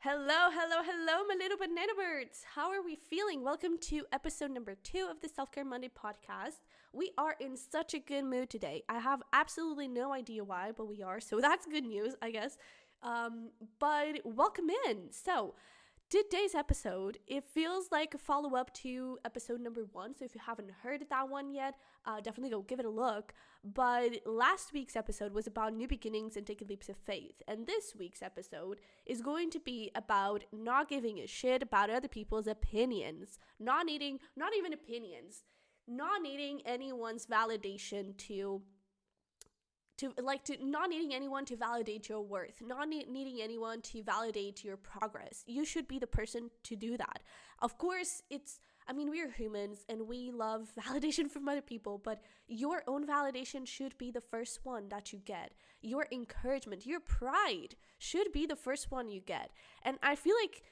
Hello, my little banana birds. How are we feeling? Welcome to episode number 2 of the SelfCare Monday podcast. We are in such a good mood today. I have absolutely no idea why, but we are, so that's good news, I guess. But welcome in. So, today's episode, it feels like a follow-up to episode number 1, so if you haven't heard that one yet, definitely go give it a look. But last week's episode was about new beginnings and taking leaps of faith, and this week's episode is going to be about not giving a shit about other people's opinions, not needing anyone's validation to not needing anyone to validate your worth, not needing anyone to validate your progress. You should be the person to do that. Of course, we are humans and we love validation from other people, but your own validation should be the first one that you get. Your encouragement, your pride should be the first one you get. And I feel like,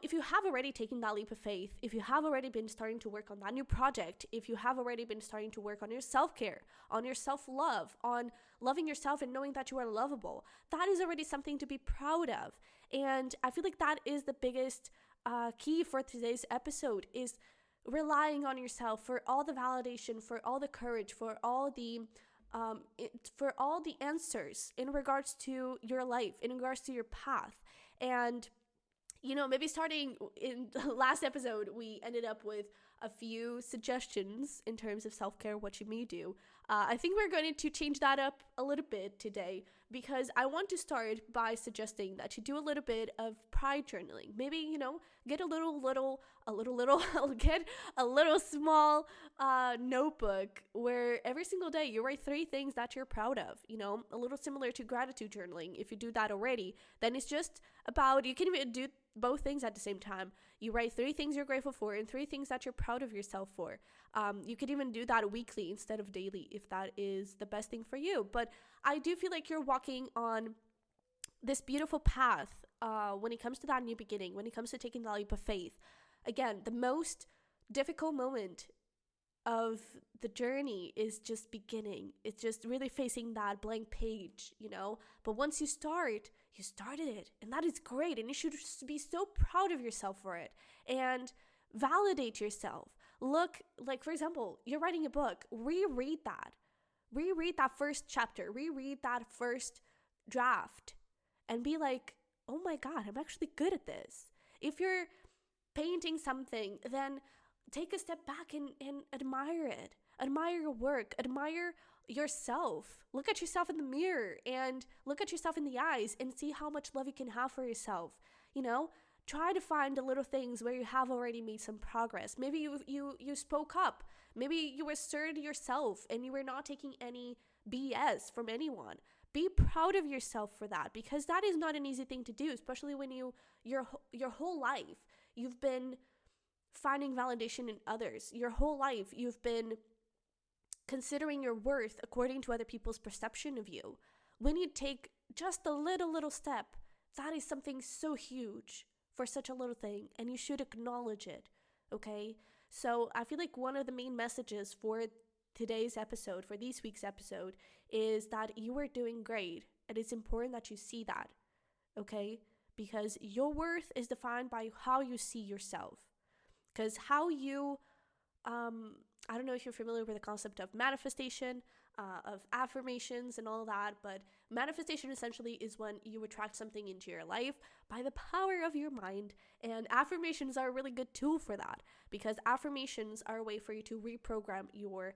if you have already taken that leap of faith, if you have already been starting to work on that new project, if you have already been starting to work on your self-care, on your self-love, on loving yourself and knowing that you are lovable, that is already something to be proud of. And I feel like that is the biggest key for today's episode, is relying on yourself for all the validation, for all the courage, for all the answers in regards to your life, in regards to your path. And maybe starting in the last episode, we ended up with a few suggestions in terms of self-care, what you may do. I think we're going to change that up a little bit today, because I want to start by suggesting that you do a little bit of pride journaling. Maybe, get get a little small notebook where every single day you write 3 things that you're proud of, a little similar to gratitude journaling. If you do that already, then it's just about, you can even do both things at the same time. You write 3 things you're grateful for and 3 things that you're proud of yourself for. You could even do that weekly instead of daily if that is the best thing for you. But I do feel like you're walking on this beautiful path when it comes to that new beginning, when it comes to taking the leap of faith. Again, the most difficult moment of the journey is just beginning. It's just really facing that blank page, But once you started it, and that is great, and you should be so proud of yourself for it and validate yourself. Look, like, for example, you're writing a book, reread that first chapter, reread that first draft, and be like, oh my God, I'm actually good at this. If you're painting something, then take a step back and admire it. Admire your work. Admire yourself. Look at yourself in the mirror and look at yourself in the eyes and see how much love you can have for yourself. Try to find the little things where you have already made some progress. Maybe you spoke up. Maybe you asserted yourself and you were not taking any BS from anyone. Be proud of yourself for that, because that is not an easy thing to do, especially when your whole life you've been finding validation in others. Your whole life you've been considering your worth according to other people's perception of you. When you take just a little step, that is something so huge for such a little thing, and you should acknowledge it, okay? So I feel like one of the main messages for today's episode, for this week's episode, is that you are doing great, and it's important that you see that, okay? Because your worth is defined by how you see yourself. Because how you, I don't know if you're familiar with the concept of manifestation, of affirmations and all that, but manifestation essentially is when you attract something into your life by the power of your mind, and affirmations are a really good tool for that, because affirmations are a way for you to reprogram your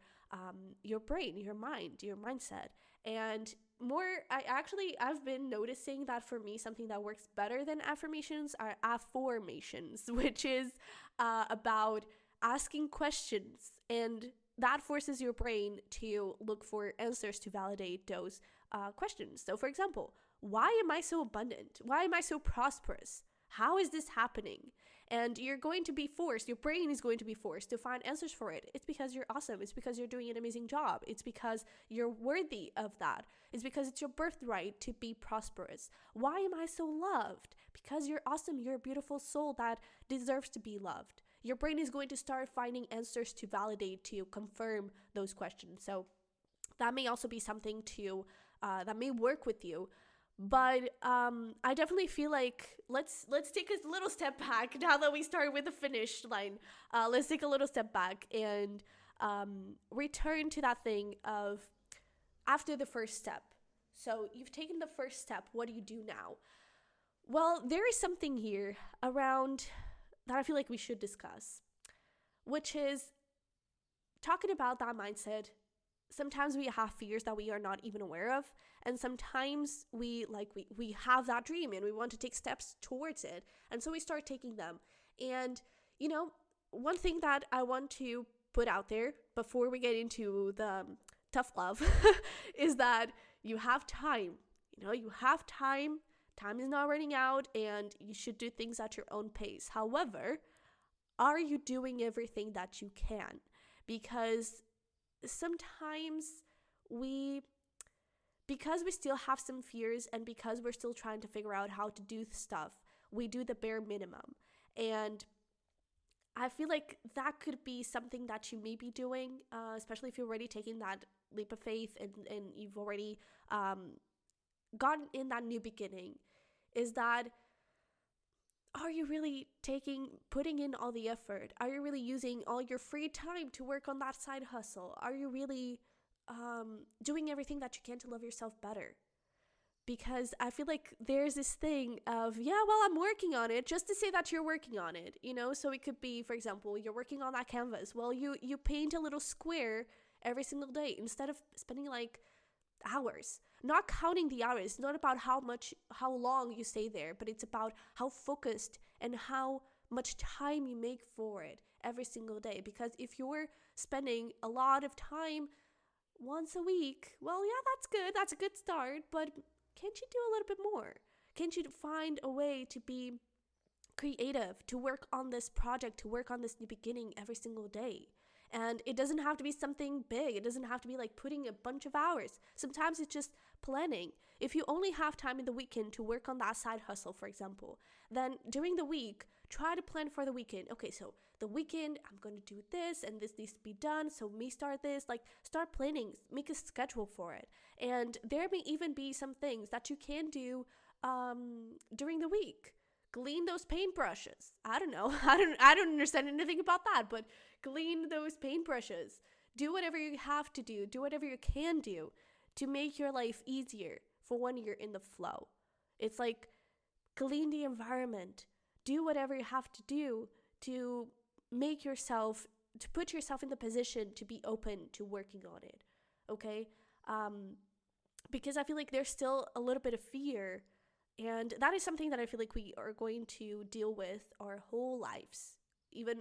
brain, your mind, your mindset. And I've been noticing that for me, something that works better than affirmations are affirmations, which is about asking questions, and that forces your brain to look for answers to validate those questions. So for example, why am I so abundant? Why am I so prosperous? How is this happening? And your brain is going to be forced to find answers for it. It's because you're awesome. It's because you're doing an amazing job. It's because you're worthy of that. It's because it's your birthright to be prosperous. Why am I so loved? Because you're awesome. You're a beautiful soul that deserves to be loved. Your brain is going to start finding answers to validate, to confirm those questions. So that may also be something that may work with you. But I definitely feel like let's take a little step back now that we started with the finish line. Let's take a little step back and return to that thing of after the first step. So you've taken the first step. What do you do now? Well, there is something here around that I feel like we should discuss, which is talking about that mindset. Sometimes we have fears that we are not even aware of, and sometimes we have that dream and we want to take steps towards it, and so we start taking them. And one thing that I want to put out there before we get into the tough love is that you have time. You have time. Time is not running out, and you should do things at your own pace. However, are you doing everything that you can? Because sometimes because we still have some fears, and because we're still trying to figure out how to do stuff, we do the bare minimum. And I feel like that could be something that you may be doing, especially if you're already taking that leap of faith and you've already gotten in that new beginning, is that are you really putting in all the effort? Are you really using all your free time to work on that side hustle? Are you really doing everything that you can to love yourself better? Because I feel like there's this thing of, yeah, well, I'm working on it, just to say that you're working on it, So it could be, for example, you're working on that canvas. Well, you paint a little square every single day instead of spending like hours. Not counting the hours. It's not about how long you stay there, but it's about how focused and how much time you make for it every single day. Because if you're spending a lot of time once a week, well, yeah, that's good. That's a good start. But can't you do a little bit more? Can't you find a way to be creative, to work on this project, to work on this new beginning every single day? And it doesn't have to be something big. It doesn't have to be like putting a bunch of hours. Sometimes it's just planning. If you only have time in the weekend to work on that side hustle, for example, then during the week, try to plan for the weekend. Okay, so the weekend, I'm going to do this and this needs to be done. So me start this, start planning, make a schedule for it. And there may even be some things that you can do during the week. Clean those paintbrushes. I don't know. I don't understand anything about that, but clean those paintbrushes. Do whatever you have to do. Do whatever you can do to make your life easier for when you're in the flow. It's like clean the environment. Do whatever you have to do to put yourself in the position to be open to working on it. Okay? Because I feel like there's still a little bit of fear. And that is something that I feel like we are going to deal with our whole lives, even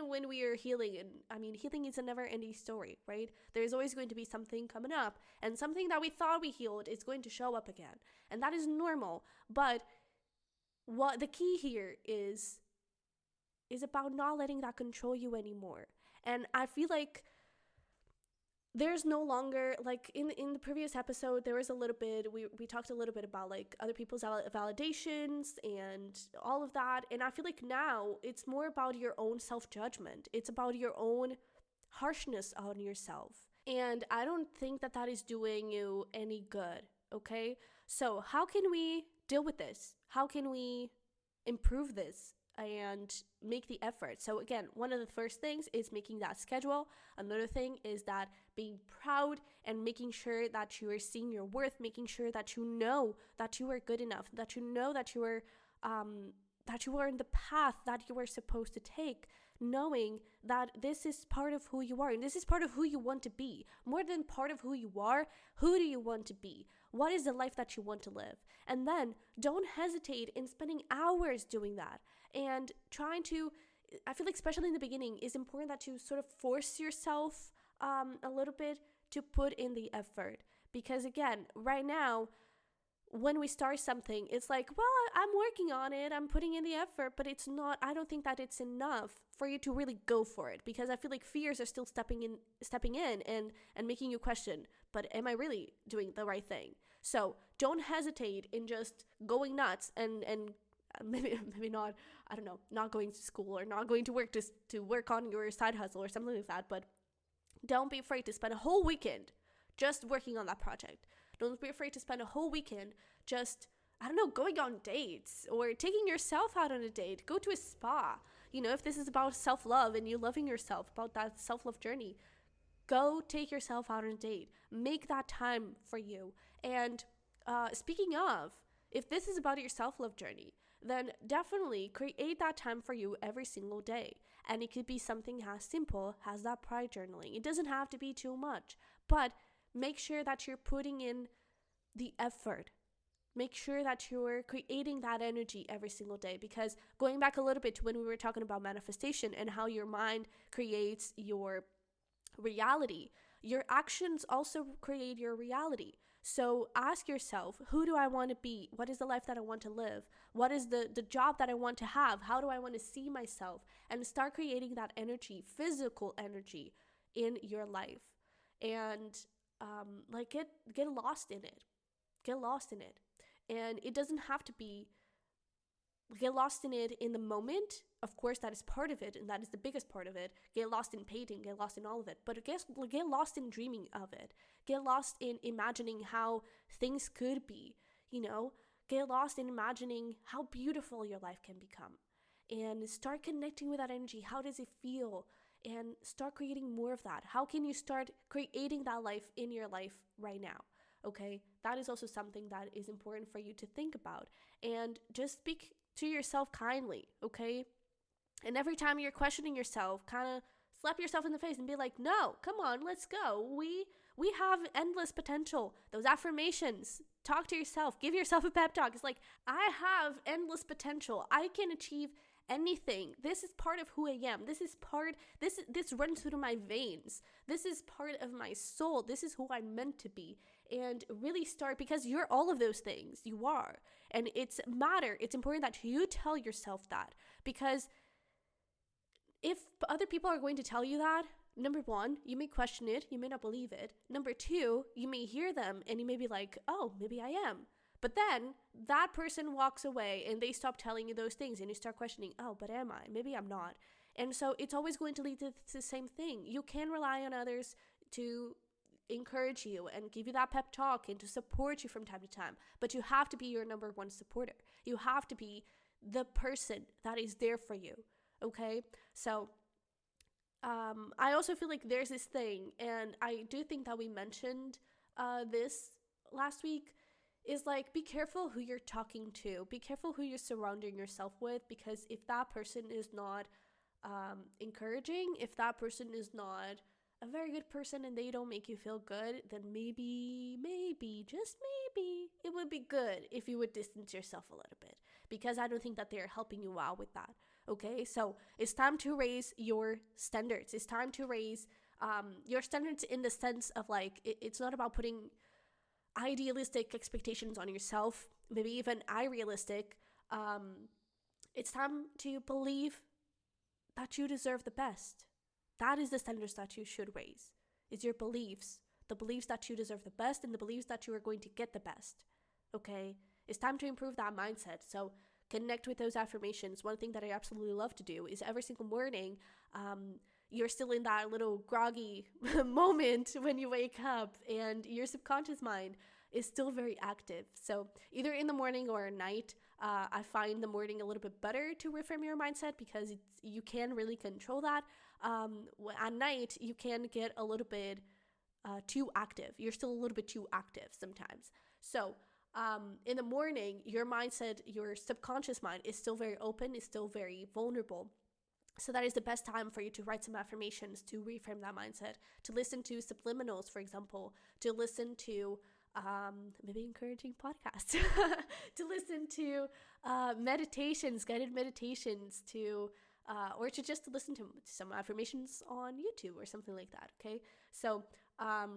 when we are healing. And I mean, healing is a never-ending story, right? There's always going to be something coming up, and something that we thought we healed is going to show up again, and that is normal. But what the key here is about not letting that control you anymore. And I feel like there's no longer, like in the previous episode, there was a little bit, we talked a little bit about like other people's validations and all of that. And I feel like now it's more about your own self-judgment. It's about your own harshness on yourself. And I don't think that is doing you any good, okay? So how can we deal with this? How can we improve this and make the effort? So again, one of the first things is making that schedule. Another thing is that being proud and making sure that you are seeing your worth, making sure that you know that you are good enough, that you know that you are in the path that you are supposed to take, knowing that this is part of who you are and this is part of who you want to be. More than part of who you are, who do you want to be? What is the life that you want to live? And then don't hesitate in spending hours doing that and trying to, I feel like especially in the beginning, it's important that you sort of force yourself a little bit to put in the effort. Because again, right now, when we start something, it's like, well, I'm working on it, I'm putting in the effort, but it's not, I don't think that it's enough for you to really go for it, because I feel like fears are still stepping in and making you question, but am I really doing the right thing? So don't hesitate in just going nuts and maybe not, I don't know, not going to school or not going to work to work on your side hustle or something like that, but don't be afraid to spend a whole weekend just working on that project. Don't be afraid to spend a whole weekend just, I don't know, going on dates or taking yourself out on a date. Go to a spa. If this is about self-love and you loving yourself, about that self-love journey, go take yourself out on a date. Make that time for you. And speaking of, if this is about your self-love journey, then definitely create that time for you every single day. And it could be something as simple as that pride journaling. It doesn't have to be too much, but make sure that you're putting in the effort. Make sure that you're creating that energy every single day, because going back a little bit to when we were talking about manifestation and how your mind creates your reality, your actions also create your reality. So ask yourself, who do I want to be? What is the life that I want to live? What is the job that I want to have? How do I want to see myself? And start creating that energy, physical energy in your life. And get lost in it. Get lost in it. And it doesn't have to be get lost in it in the moment. Of course, that is part of it, and that is the biggest part of it. Get lost in painting, get lost in all of it. But get lost in dreaming of it. Get lost in imagining how things could be, Get lost in imagining how beautiful your life can become. And start connecting with that energy. How does it feel? And start creating more of that. How can you start creating that life in your life right now? Okay, that is also something that is important for you to think about. And just speak to yourself kindly, okay? And every time you're questioning yourself, kind of slap yourself in the face and be like, no, come on, let's go. We have endless potential. Those affirmations, talk to yourself, give yourself a pep talk. It's like, I have endless potential. I can achieve anything. This is part of who I am. This runs through my veins. This is part of my soul. This is who I'm meant to be. And really start, because you're all of those things. You are. And it's important that you tell yourself that, because if other people are going to tell you that, number one, you may question it, you may not believe it. Number two, you may hear them and you may be like, oh, maybe I am. But then that person walks away and they stop telling you those things and you start questioning, oh, but am I? Maybe I'm not. And so it's always going to lead to the same thing. You can rely on others to encourage you and give you that pep talk and to support you from time to time. But you have to be your number one supporter. You have to be the person that is there for you. Okay? So I also feel like there's this thing, and I do think that we mentioned this last week, is like, be careful who you're talking to. Be careful who you're surrounding yourself with, because if that person is not encouraging, if that person is not a very good person and they don't make you feel good, then maybe, just maybe, it would be good if you would distance yourself a little bit, because I don't think that they're helping you out with that. Okay, so it's time to raise your standards. It's time to raise your standards in the sense of like, it's not about putting idealistic expectations on yourself, maybe even unrealistic. It's time to believe that you deserve the best. That is the standards that you should raise. It's your beliefs, the beliefs that you deserve the best and the beliefs that you are going to get the best. Okay, it's time to improve that mindset. So connect with those affirmations. One thing that I absolutely love to do is every single morning, you're still in that little groggy moment when you wake up and your subconscious mind is still very active. So either in the morning or at night, I find the morning a little bit better to reframe your mindset, because you can really control that. At night, you can get a little bit too active. You're still a little bit too active sometimes. So in the morning, your mindset, your subconscious mind is still very open, is still very vulnerable. So that is the best time for you to write some affirmations to reframe that mindset, to listen to subliminals, for example, to listen to maybe encouraging podcasts, to listen to meditations, guided meditations, or to just listen to some affirmations on YouTube or something like that. Okay, so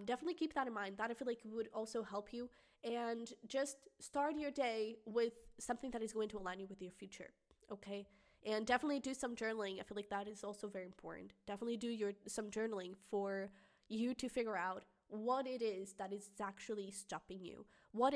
definitely keep that in mind. That I feel like would also help you. And just start your day with something that is going to align you with your future, okay? And definitely do some journaling. I feel like that is also very important. Definitely do some journaling for you to figure out what it is that is actually stopping you. What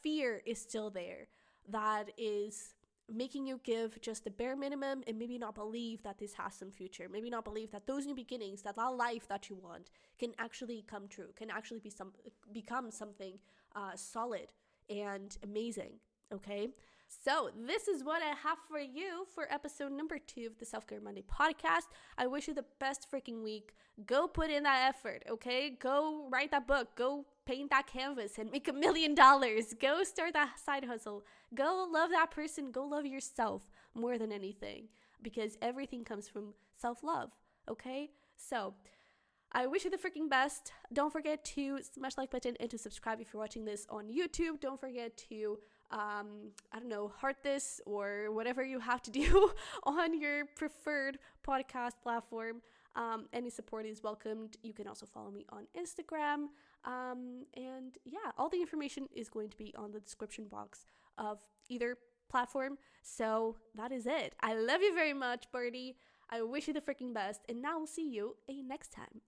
fear is still there that is making you give just the bare minimum and maybe not believe that this has some future, maybe not believe that those new beginnings, that life that you want can actually come true, can actually become something solid and amazing. Okay, so this is what I have for you for episode number 2 of the SelfCare Monday podcast. I wish you the best freaking week. Go put in that effort, okay? Go write that book. Go paint that canvas and make $1 million. Go start that side hustle. Go love that person. Go love yourself more than anything, because everything comes from self-love, okay? So I wish you the freaking best. Don't forget to smash the like button and to subscribe if you're watching this on YouTube. Don't forget to heart this or whatever you have to do on your preferred podcast platform. Any support is welcomed. You can also follow me on Instagram. And yeah, all the information is going to be on the description box of either platform. So that is it. I love you very much, Birdie. I wish you the freaking best. And now we'll see you next time.